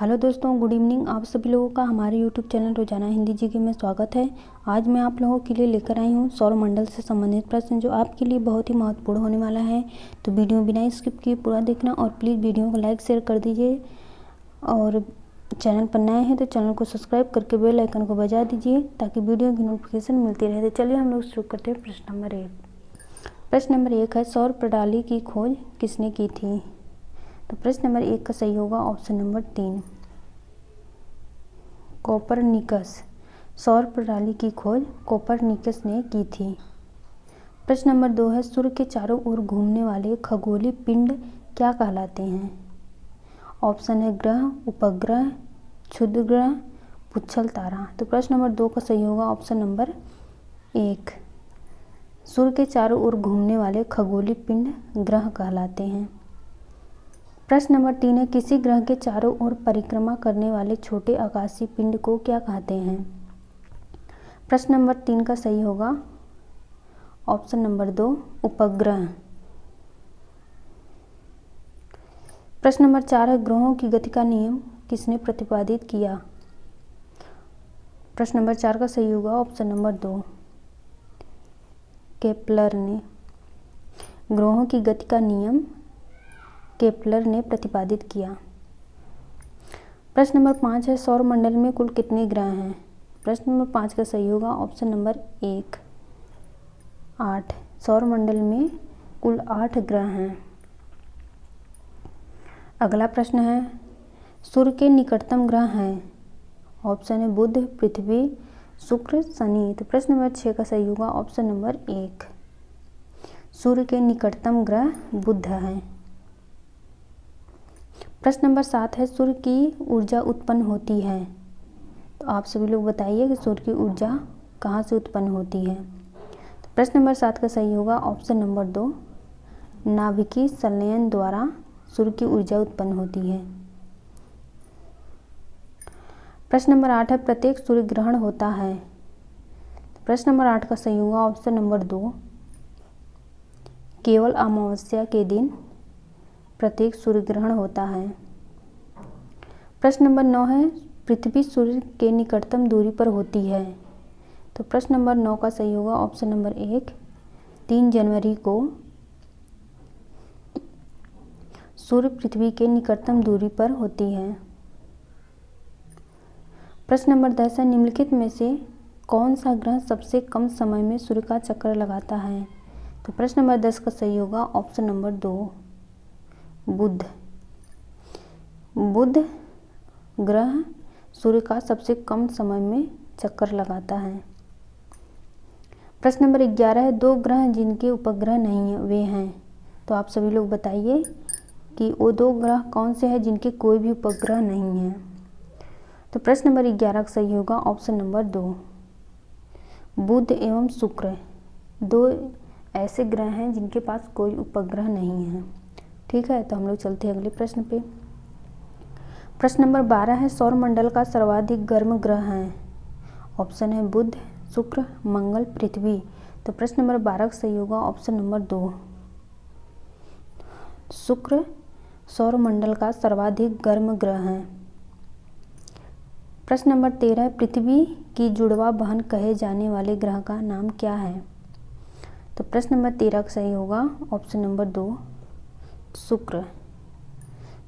Hello दोस्तों, good evening. आप सभी लोगों का हमारे यूट्यूब चैनल रोजाना हिंदी जीके में स्वागत है। आज मैं आप लोगों के लिए लेकर आई हूँ सौरमंडल से संबंधित प्रश्न, जो आपके लिए बहुत ही महत्वपूर्ण होने वाला है। तो वीडियो बिना स्किप किए पूरा देखना और प्लीज़ वीडियो को लाइक शेयर कर दीजिए। और चैनल पर नए हैं तो चैनल को सब्सक्राइब करके बेल आइकन को बजा दीजिए ताकि वीडियो की नोटिफिकेशन मिलती रहे। तो चलिए हम लोग शुरू करते हैं प्रश्न नंबर 1। प्रश्न नंबर 1 है, सौर प्रणाली की खोज किसने की थी? तो प्रश्न नंबर 1 का सही होगा ऑप्शन नंबर 3, कोपरनिकस। सौर प्रणाली की खोज कोपरनिकस ने की थी। प्रश्न नंबर 2 है, सूर्य के चारों ओर घूमने वाले खगोलीय पिंड क्या कहलाते हैं? ऑप्शन है ग्रह, उपग्रह, क्षुद्र ग्रह, पुच्छल तारा। तो प्रश्न नंबर 2 का सही होगा ऑप्शन नंबर 1, सूर्य के चारों ओर घूमने वाले खगोलीय पिंड ग्रह कहलाते हैं। प्रश्न नंबर 3 है, किसी ग्रह के चारों ओर परिक्रमा करने वाले छोटे आकाशीय पिंड को क्या कहते हैं? प्रश्न नंबर 3 का सही होगा ऑप्शन नंबर 2, उपग्रह। प्रश्न नंबर 4 है, ग्रहों की गति का नियम किसने प्रतिपादित किया? प्रश्न नंबर 4 का सही होगा ऑप्शन नंबर 2, केपलर ने। ग्रहों की गति का नियम केपलर ने प्रतिपादित किया। प्रश्न नंबर 5 है, सौरमंडल में कुल कितने ग्रह हैं? प्रश्न नंबर 5 का सही होगा ऑप्शन नंबर 1, 8। सौरमंडल में कुल 8 ग्रह हैं। अगला प्रश्न है, सूर्य के निकटतम ग्रह हैं? ऑप्शन है बुध, पृथ्वी, शुक्र, शनि। तो प्रश्न नंबर 6 का सही होगा ऑप्शन नंबर 1, सूर्य के निकटतम ग्रह बुध है। प्रश्न नंबर 7 है, सूर्य की ऊर्जा उत्पन्न होती है? तो आप सभी लोग बताइए कि सूर्य की ऊर्जा कहाँ से उत्पन्न होती है? तो प्रश्न नंबर 7 का सही होगा ऑप्शन नंबर 2, नाभिकीय संलयन द्वारा सूर्य की ऊर्जा उत्पन्न होती है। प्रश्न नंबर 8 है, प्रत्येक सूर्य ग्रहण होता है? तो प्रश्न नंबर 8 का सही होगा ऑप्शन नंबर 2, केवल अमावस्या के दिन प्रत्येक सूर्य ग्रहण होता है। प्रश्न नंबर 9 है, पृथ्वी सूर्य के निकटतम दूरी पर होती है? तो प्रश्न नंबर 9 का सही होगा ऑप्शन नंबर 1, 3 जनवरी को सूर्य पृथ्वी के निकटतम दूरी पर होती है। प्रश्न नंबर 10 है, निम्नलिखित में से कौन सा ग्रह सबसे कम समय में सूर्य का चक्कर लगाता है? तो प्रश्न नंबर 10 का सही होगा ऑप्शन नंबर 2, बुध। बुध ग्रह सूर्य का सबसे कम समय में चक्कर लगाता है। प्रश्न नंबर 11 है, 2 ग्रह जिनके उपग्रह नहीं है वे हैं? तो आप सभी लोग बताइए कि वो 2 ग्रह कौन से हैं जिनके कोई भी उपग्रह नहीं है? तो प्रश्न नंबर 11 का सही होगा ऑप्शन नंबर 2, बुध एवं शुक्र। 2 ऐसे ग्रह हैं जिनके पास कोई उपग्रह नहीं है। ठीक है, तो हम लोग चलते हैं अगले प्रश्न पे। प्रश्न नंबर 12 है, सौरमंडल का सर्वाधिक गर्म ग्रह है? ऑप्शन है बुध, शुक्र, मंगल, पृथ्वी। तो प्रश्न नंबर 12 का सही होगा ऑप्शन नंबर 2, शुक्र सौरमंडल का सर्वाधिक गर्म ग्रह है। प्रश्न नंबर 13 है, पृथ्वी की जुड़वा बहन कहे जाने वाले ग्रह का नाम क्या है? तो प्रश्न नंबर 13 का सही होगा ऑप्शन नंबर 2, शुक्र।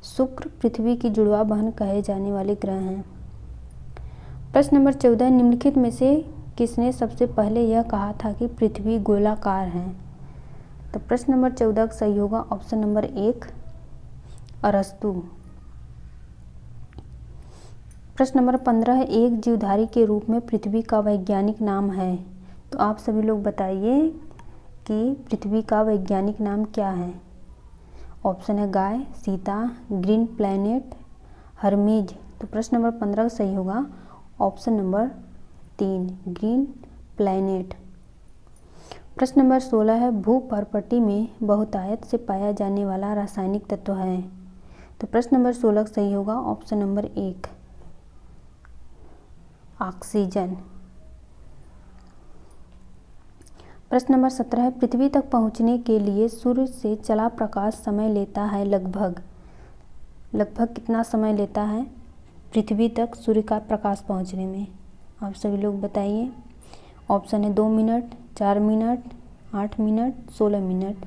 शुक्र पृथ्वी की जुड़वा बहन कहे जाने वाले ग्रह हैं। प्रश्न नंबर 14, निम्नलिखित में से किसने सबसे पहले यह कहा था कि पृथ्वी गोलाकार है? तो प्रश्न नंबर 14 का सही होगा ऑप्शन नंबर 1, अरस्तु। प्रश्न नंबर 15 है, एक जीवधारी के रूप में पृथ्वी का वैज्ञानिक नाम है? तो आप सभी लोग बताइए कि पृथ्वी का वैज्ञानिक नाम क्या है? ऑप्शन है गाय, सीता, ग्रीन प्लैनेट, हर्मीज। तो प्रश्न नंबर 15 सही होगा ऑप्शन नंबर 3, ग्रीन प्लैनेट। प्रश्न नंबर 16 है, भूपर्पटी में बहुतायत से पाया जाने वाला रासायनिक तत्व है? तो प्रश्न नंबर 16 सही होगा ऑप्शन नंबर 1, ऑक्सीजन। प्रश्न नंबर 17 है, पृथ्वी तक पहुंचने के लिए सूर्य से चला प्रकाश समय लेता है लगभग कितना समय लेता है? पृथ्वी तक सूर्य का प्रकाश पहुंचने में? आप सभी लोग बताइए। ऑप्शन है 2 मिनट, 4 मिनट, 8 मिनट, 16 मिनट।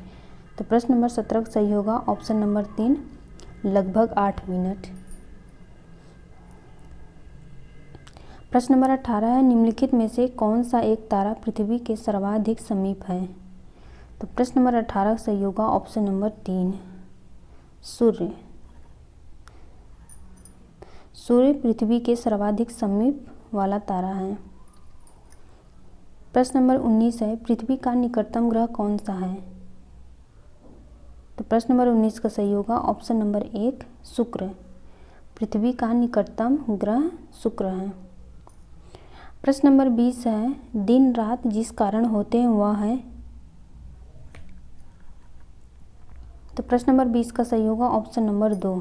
तो प्रश्न नंबर 17 सही होगा ऑप्शन नंबर 3, लगभग 8 मिनट। प्रश्न नंबर 18 है, निम्नलिखित में से कौन सा एक तारा पृथ्वी के सर्वाधिक समीप है? तो प्रश्न नंबर 18 सही होगा ऑप्शन नंबर 3, सूर्य। सूर्य पृथ्वी के सर्वाधिक समीप वाला तारा है। प्रश्न नंबर 19 है, पृथ्वी का निकटतम ग्रह कौन सा है? तो प्रश्न नंबर 19 का सही होगा ऑप्शन नंबर 1, शुक्र। पृथ्वी का निकटतम ग्रह शुक्र है। प्रश्न नंबर 20 है, दिन रात जिस कारण होते हैं वह है? तो प्रश्न नंबर 20 का सही होगा ऑप्शन नंबर 2,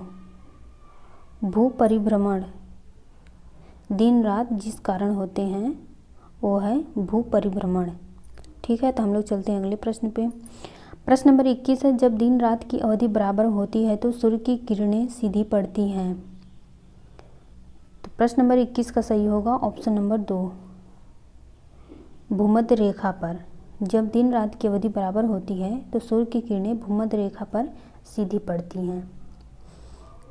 भू परिभ्रमण। दिन रात जिस कारण होते हैं वो है भू परिभ्रमण। ठीक है, तो हम लोग चलते हैं अगले प्रश्न पे। प्रश्न नंबर 21 है, जब दिन रात की अवधि बराबर होती है तो सूर्य की किरणें सीधी पड़ती हैं। तो प्रश्न नंबर 21 का सही होगा ऑप्शन नंबर 2, भूमध्य रेखा पर। जब दिन रात की अवधि बराबर होती है तो सूर्य की किरणें भूमध्य रेखा पर सीधी पड़ती हैं।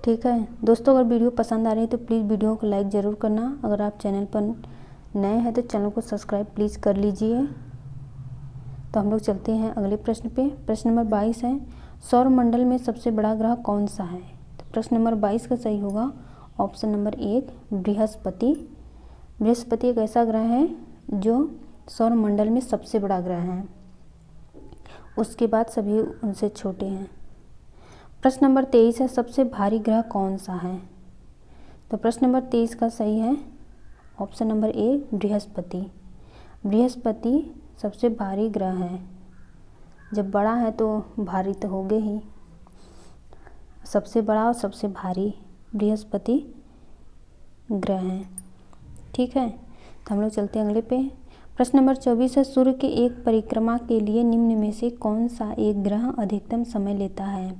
ठीक है दोस्तों, अगर वीडियो पसंद आ रही है तो प्लीज़ वीडियो को लाइक ज़रूर करना। अगर आप चैनल पर नए हैं तो चैनल को सब्सक्राइब प्लीज़ कर लीजिए। तो हम लोग चलते हैं अगले प्रश्न पे। प्रश्न नंबर 22 है, सौरमंडल में सबसे बड़ा ग्रह कौन सा है? तो प्रश्न नंबर 22 का सही होगा ऑप्शन नंबर 1, बृहस्पति। बृहस्पति एक ऐसा ग्रह है जो सौरमंडल में सबसे बड़ा ग्रह है, उसके बाद सभी उनसे छोटे हैं। प्रश्न नंबर 23 है, सबसे भारी ग्रह कौन सा है? तो प्रश्न नंबर 23 का सही है ऑप्शन नंबर 1, बृहस्पति। बृहस्पति सबसे भारी ग्रह है। जब बड़ा है तो भारी तो होगे ही। सबसे बड़ा और सबसे भारी बृहस्पति ग्रह है। ठीक है, तो हम लोग चलते हैं अगले पे। प्रश्न नंबर 24 है, सूर्य के एक परिक्रमा के लिए निम्न में से कौन सा एक ग्रह अधिकतम समय लेता है?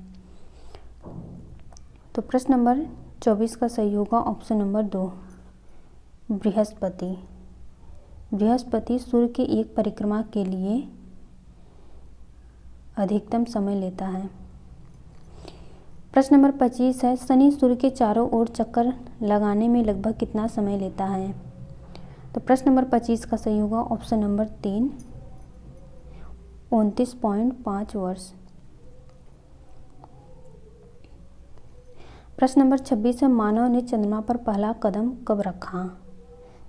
तो प्रश्न नंबर 24 का सही होगा ऑप्शन नंबर 2, बृहस्पति। बृहस्पति सूर्य के एक परिक्रमा के लिए अधिकतम समय लेता है। प्रश्न नंबर 25 है, शनि सूर्य के चारों ओर चक्कर लगाने में लगभग कितना समय लेता है? तो प्रश्न नंबर 25 का सही होगा ऑप्शन नंबर 3, 29.5 वर्ष। प्रश्न नंबर 26 है, मानव ने चंद्रमा पर पहला कदम कब रखा?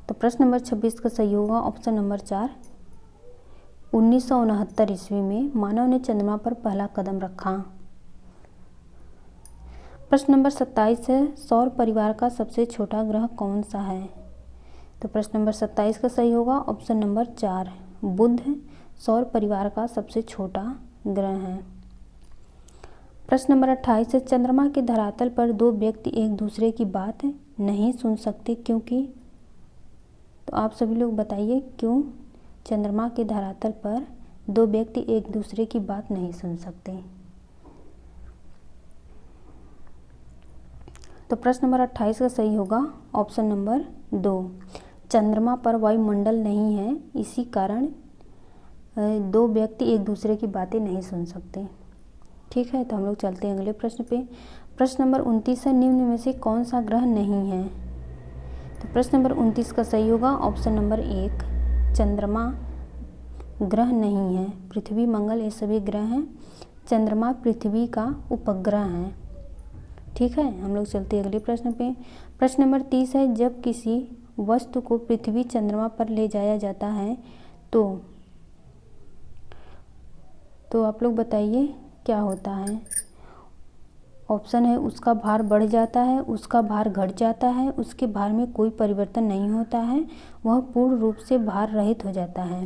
तो प्रश्न नंबर 26 का सही होगा ऑप्शन नंबर 4, 1969 ईस्वी में मानव ने चंद्रमा पर पहला कदम रखा। प्रश्न नंबर 27 है, सौर परिवार का सबसे छोटा ग्रह कौन सा है? तो प्रश्न नंबर 27 का सही होगा ऑप्शन नंबर 4, बुध सौर परिवार का सबसे छोटा ग्रह है। प्रश्न नंबर 28 है, चंद्रमा के धरातल पर दो व्यक्ति एक दूसरे की बात नहीं सुन सकते क्योंकि? तो आप सभी लोग बताइए क्यों चंद्रमा के धरातल पर दो व्यक्ति एक दूसरे की बात नहीं सुन सकते? तो प्रश्न नंबर 28 का सही होगा ऑप्शन नंबर 2, चंद्रमा पर वायुमंडल नहीं है, इसी कारण दो व्यक्ति एक दूसरे की बातें नहीं सुन सकते। ठीक है, तो हम लोग चलते हैं अगले प्रश्न पे। प्रश्न नंबर 29 है, निम्न में से कौन सा ग्रह नहीं है? तो प्रश्न नंबर 29 का सही होगा ऑप्शन नंबर 1, चंद्रमा ग्रह नहीं है। पृथ्वी मंगल ये सभी ग्रह हैं, चंद्रमा पृथ्वी का उपग्रह है। ठीक है, हम लोग चलते हैं अगले प्रश्न पे। प्रश्न नंबर 30 है, जब किसी वस्तु को पृथ्वी चंद्रमा पर ले जाया जाता है तो आप लोग बताइए क्या होता है? ऑप्शन है, उसका भार बढ़ जाता है, उसका भार घट जाता है, उसके भार में कोई परिवर्तन नहीं होता है, वह पूर्ण रूप से भार रहित हो जाता है।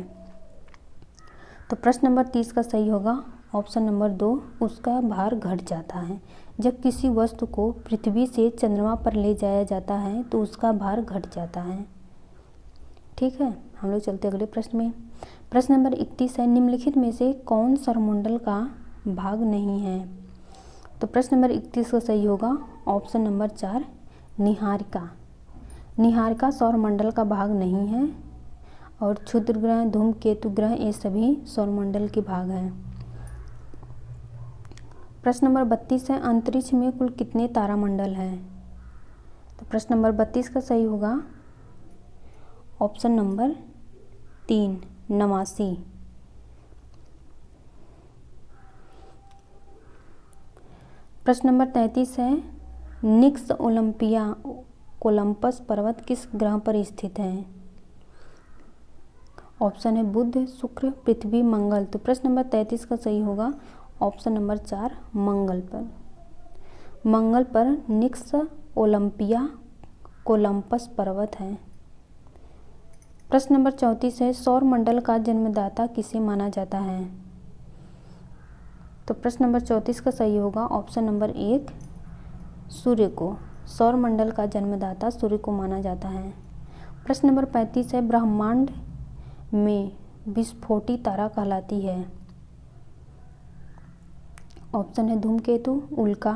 तो प्रश्न नंबर 30 का सही होगा ऑप्शन नंबर 2, उसका भार घट जाता है। जब किसी वस्तु को पृथ्वी से चंद्रमा पर ले जाया जाता है तो उसका भार घट जाता है। ठीक है, हम लोग चलते अगले प्रश्न में। प्रश्न नंबर 31 है, निम्नलिखित में से कौन सौरमंडल का भाग नहीं है? तो प्रश्न नंबर 31 का सही होगा ऑप्शन नंबर 4, निहारिका। निहारिका सौरमंडल का भाग नहीं है और क्षुद्र ग्रह, धूमकेतु ग्रह ये सभी सौरमंडल के भाग हैं। प्रश्न नंबर 32 है, अंतरिक्ष में कुल कितने तारामंडल हैं? तो प्रश्न नंबर 32 का सही होगा ऑप्शन नंबर 3, 89। प्रश्न नंबर 33 है, निक्स ओलंपिया कोलंबस पर्वत किस ग्रह पर स्थित है? ऑप्शन है बुध, शुक्र, पृथ्वी, मंगल। तो प्रश्न नंबर 33 का सही होगा ऑप्शन नंबर 4, मंगल पर। मंगल पर निक्स ओलंपिया कोलंबस पर्वत है। प्रश्न नंबर 34 है, सौरमंडल का जन्मदाता किसे माना जाता है? तो प्रश्न नंबर 34 का सही होगा ऑप्शन नंबर 1, सूर्य को। सौरमंडल का जन्मदाता सूर्य को माना जाता है। प्रश्न नंबर 35 है, ब्रह्मांड में विस्फोटी तारा कहलाती है? ऑप्शन है धूमकेतु, उल्का,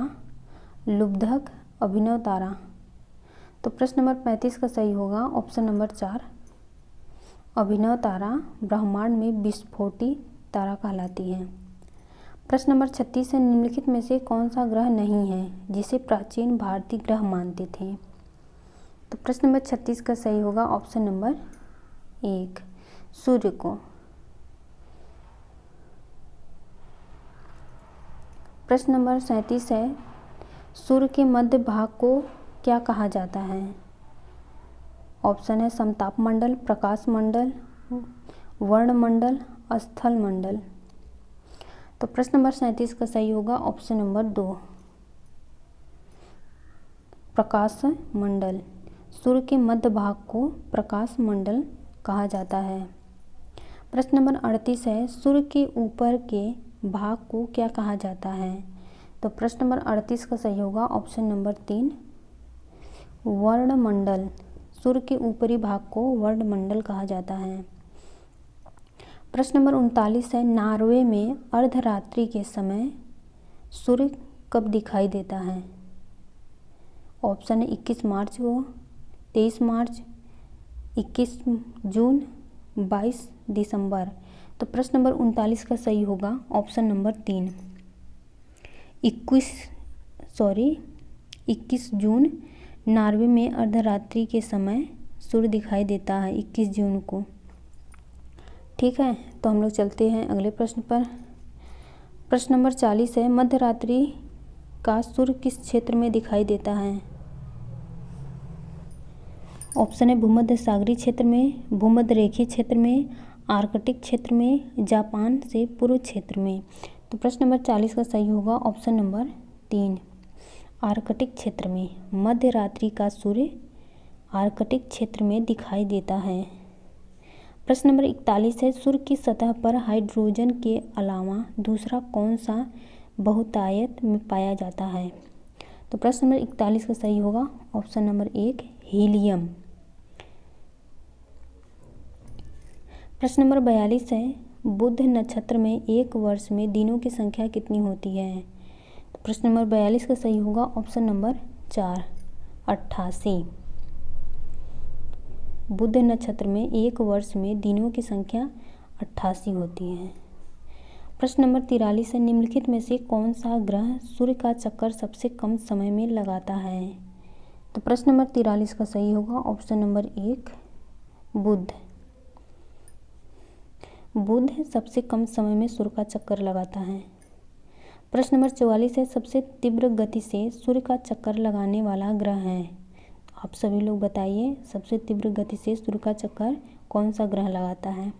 लुब्धक, अभिनव तारा। तो प्रश्न नंबर 35 का सही होगा ऑप्शन नंबर 4, अभिनव तारा ब्रह्मांड में विस्फोटी तारा कहलाती है। प्रश्न नंबर 36 है, निम्नलिखित में से कौन सा ग्रह नहीं है जिसे प्राचीन भारतीय ग्रह मानते थे? तो प्रश्न नंबर 36 का सही होगा ऑप्शन नंबर 1, सूर्य को। प्रश्न नंबर 37 है, सूर्य के मध्य भाग को क्या कहा जाता है? ऑप्शन है समताप मंडल, प्रकाश मंडल, वर्णमंडल, स्थल मंडल। तो प्रश्न नंबर 37 का सही होगा ऑप्शन नंबर 2, प्रकाश मंडल। सूर्य के मध्य भाग को प्रकाश मंडल कहा जाता है। प्रश्न नंबर 38 है, सूर्य के ऊपर के भाग को क्या कहा जाता है? तो प्रश्न नंबर 38 का सही होगा ऑप्शन नंबर 3, वर्णमंडल। सूर्य के ऊपरी भाग को वर्णमंडल कहा जाता है। प्रश्न नंबर 39 है, नॉर्वे में अर्धरात्रि के समय सूर्य कब दिखाई देता है? ऑप्शन है 21 मार्च को, 23 मार्च, 21 जून, 22 दिसंबर। तो प्रश्न नंबर 39 का सही होगा ऑप्शन नंबर 3, 21 जून नॉर्वे में अर्धरात्रि के समय सूर्य दिखाई देता है 21 जून को। ठीक है, तो हम लोग चलते हैं अगले प्रश्न पर। प्रश्न नंबर 40 है, मध्य रात्रि का सूर्य किस क्षेत्र में दिखाई देता है? ऑप्शन है भूमध्य सागरीय क्षेत्र में, भूमध्य रेखीय क्षेत्र में, आर्कटिक क्षेत्र में, जापान से पूर्व क्षेत्र में। तो प्रश्न नंबर 40 का सही होगा ऑप्शन नंबर 3, आर्कटिक क्षेत्र में। मध्य रात्रि का सूर्य आर्कटिक क्षेत्र में दिखाई देता है। प्रश्न नंबर 41 है, सूर्य की सतह पर हाइड्रोजन के अलावा दूसरा कौन सा बहुतायत में पाया जाता है? तो प्रश्न नंबर 41 का सही होगा ऑप्शन नंबर 1, हीलियम। प्रश्न नंबर 42 है, बुध नक्षत्र में एक वर्ष में दिनों की संख्या कितनी होती है? तो प्रश्न नंबर 42 का सही होगा ऑप्शन नंबर 4, 88। बुध नक्षत्र में एक वर्ष में दिनों की संख्या 88 होती है। प्रश्न नंबर 43 है, निम्नलिखित में से कौन सा ग्रह सूर्य का चक्कर सबसे कम समय में लगाता है? तो प्रश्न नंबर 43 का सही होगा ऑप्शन नंबर 1, बुध। बुध सबसे कम समय में सूर्य का चक्कर लगाता है। प्रश्न नंबर 44 है, सबसे तीव्र गति से सूर्य का चक्कर लगाने वाला ग्रह है? आप सभी लोग बताइए, सबसे तीव्र गति से सूर्य का चक्कर कौन सा ग्रह लगाता है?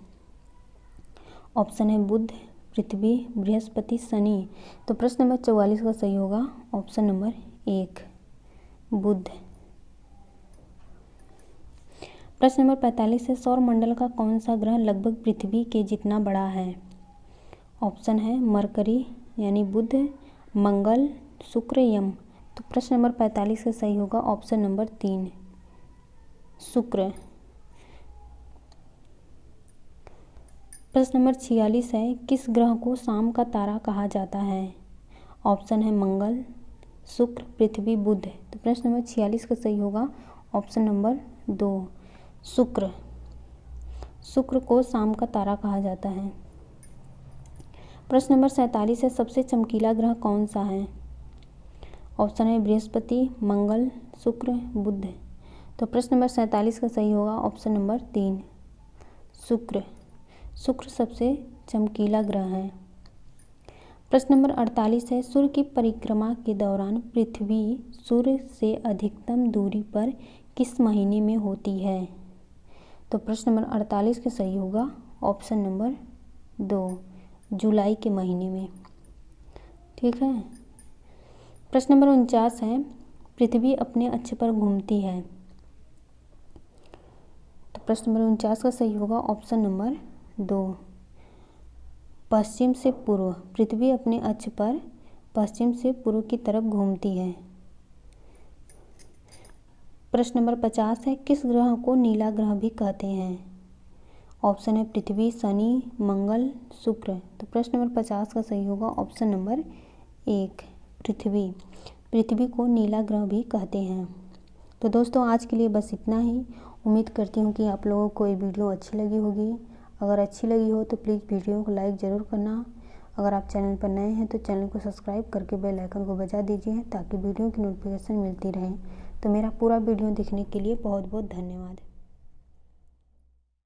ऑप्शन है बुध, पृथ्वी, बृहस्पति, शनि। तो प्रश्न नंबर 44 का सही होगा ऑप्शन नंबर 1, बुध। प्रश्न नंबर 45 है, सौरमंडल का कौन सा ग्रह लगभग पृथ्वी के जितना बड़ा है? ऑप्शन है मरकरी यानी बुध, मंगल, शुक्र, यम। तो प्रश्न नंबर 45 का सही होगा ऑप्शन नंबर 3, शुक्र। प्रश्न नंबर 46 है, किस ग्रह को शाम का तारा कहा जाता है? ऑप्शन है मंगल, शुक्र, पृथ्वी, बुध। तो प्रश्न नंबर 46 का सही होगा ऑप्शन नंबर 2 शुक्र। शुक्र को शाम का तारा कहा जाता है। प्रश्न नंबर 47 है, सबसे चमकीला ग्रह कौन सा है? ऑप्शन है बृहस्पति, मंगल, शुक्र, बुध। तो प्रश्न नंबर 47 का सही होगा ऑप्शन नंबर 3 शुक्र। शुक्र सबसे चमकीला ग्रह है। प्रश्न नंबर 48 है, सूर्य की परिक्रमा के दौरान पृथ्वी सूर्य से अधिकतम दूरी पर किस महीने में होती है? तो प्रश्न नंबर 48 का सही होगा ऑप्शन नंबर 2 जुलाई के महीने में। ठीक है। प्रश्न नंबर 49 है, पृथ्वी अपने अक्ष पर घूमती है। तो प्रश्न नंबर 49 का सही होगा ऑप्शन नंबर 2 पश्चिम से पूर्व। पृथ्वी अपने अक्ष पर पश्चिम से पूर्व की तरफ घूमती है। प्रश्न नंबर 50 है, किस ग्रह को नीला ग्रह भी कहते हैं? ऑप्शन है पृथ्वी, शनि, मंगल, शुक्र। तो प्रश्न नंबर 50 का सही होगा ऑप्शन नंबर 1 पृथ्वी। पृथ्वी को नीला ग्रह भी कहते हैं। तो दोस्तों आज के लिए बस इतना ही। उम्मीद करती हूँ कि आप लोगों को ये वीडियो अच्छी लगी होगी। अगर अच्छी लगी हो तो प्लीज़ वीडियो को लाइक ज़रूर करना। अगर आप चैनल पर नए हैं तो चैनल को सब्सक्राइब करके बेल आइकन को बजा दीजिए ताकि वीडियो की नोटिफिकेशन मिलती रहे। तो मेरा पूरा वीडियो देखने के लिए बहुत बहुत धन्यवाद।